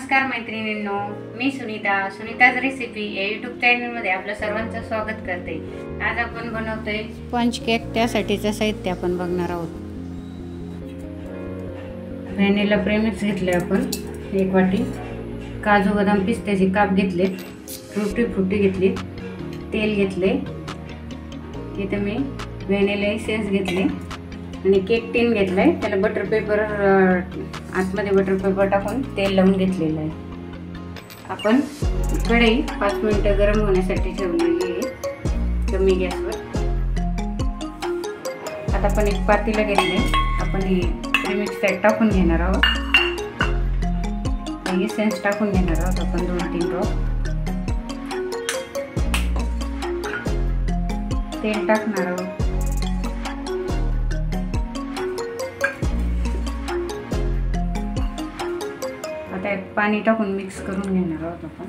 नमस्कार मैत्रिणींनो, मी सुनीताज रेसिपी या यूट्यूब चॅनलमध्ये आपलं सर्वांचं स्वागत करते। आज आपण बनवतोय स्पंज केक। त्यासाठीचं साहित्य आपण बघणार आहोत। व्हॅनिला प्रेमिक्स घेतले आपण 1 वाटी, काजू बदाम पिस्त्याचे काप घेतले, टुटी फ्रुटी घेतली, तेल घेतले, इथे मी व्हॅनिला एसेन्स घेतले आणि केक टिन घेतलाय। त्याला बटर पेपर आतमध्ये बटर पेपर टाकून तेल लावून घेतलेलं आहे। आपण कढई 5 मिनिटं गरम होण्यासाठी ठेवलेली आहे कमी गॅसवर। आता आपण एक पातेलं घेतले, आपण हे प्रीमिक्स त्यात टाकून घेणार आहोत। एसेन्स टाकून घेणार आहोत आपण 2-3 ड्रॉप। तेल टाकणार आहोत। आता पाणी टाकून मिक्स करून घेणार आहोत आपण।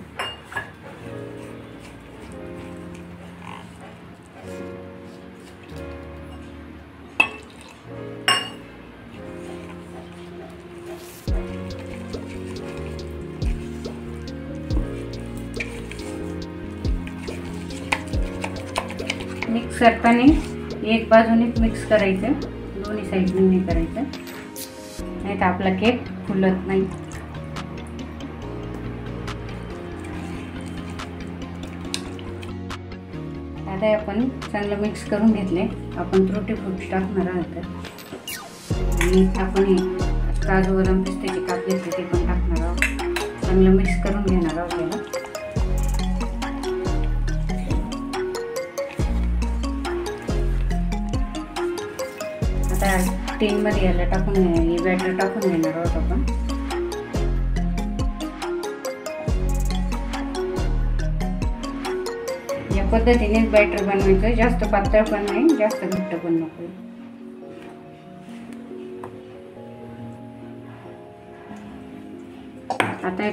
मिक्स करताना एक बाजूने मिक्स करायचं, दोन्ही साईडने नाही करायचं, नाही तर आपला केक फुलत नाही। आता आपण चांगलं मिक्स करून घेतले। आपण टुटी फ्रुटी टाकणार आहोत आणि आपण हे काजू बदाम पिस्त्याचे काप घेतले ते पण टाकणार आहोत। चांगलं मिक्स करून घेणार आहोत त्याला। आता टिन मध्ये याला टाकून हे बॅटर टाकून घेणार आहोत आपण। या पद्धतीने बॅटर बनवायचं, जास्त पातळ पण नाही, जास्त घट्ट पण नको। आता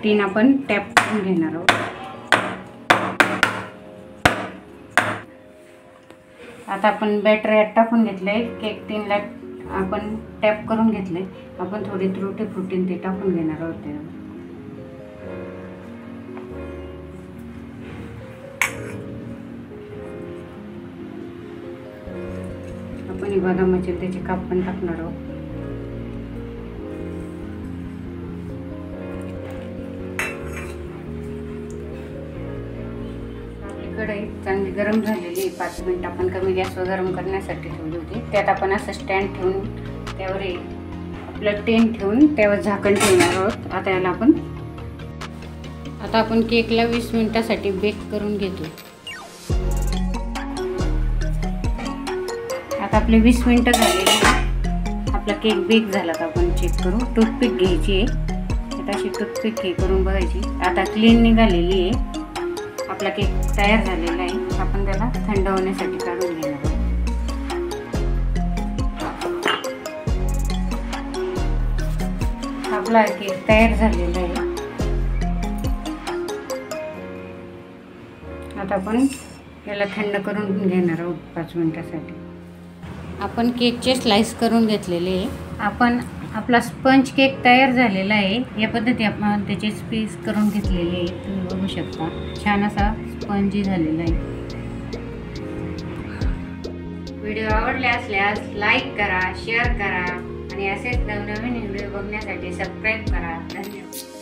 टिन आपण टॅप करून घेणार आहोत। आता आपण बॅटर यात टाकून घेतलंय, केक टिनला आपण टॅप करून घेतले। आपण थोडी टुटी फ्रुटी ते टाकून घेणार आहोत त्याला। आपण बदामाचे त्याचे काप पण टाकणार आहोत। आपली कढई चांगली गरम झालेली आहे। 5 मिनिट आपण कमी गॅसवर गरम करण्यासाठी ठेवली होती। त्यात आपण असं स्टँड ठेवून त्यावर आपलं टिन ठेवून त्यावर झाकण ठेवणार आहोत। आता आपण केकला 20 मिनिटासाठी बेक करून घेतो। आता आपले 20 मिनिटं झालेली, आपला केक बेक झाला का आपण चेक करू। टूथपिक घ्यायची आहे, आता अशी टूथपिक हे करून बघायची। आता क्लीन निघालेली आहे, आपला केक तयार झालेला आहे। आपण त्याला थंड होण्यासाठी काढून घेणार आहोत। आपला केक तयार झालेला आहे। आता आपण याला थंड करून घेणार आहोत 5 मिनिटासाठी। आपण केकचे स्लाइस करून घेतलेले आहे। आपला स्पंज केक तयार झालेला आहे। या पद्धती आपण त्याचे पीस करून घेतलेले आहे। तुम्ही बघू शकता छान असा स्पंजी झालेला आहे। व्हिडिओ आवडले असल्यास लाईक करा, शेअर करा आणि असेच नवनवीन व्हिडिओ बघण्यासाठी सबस्क्राईब करा। धन्यवाद।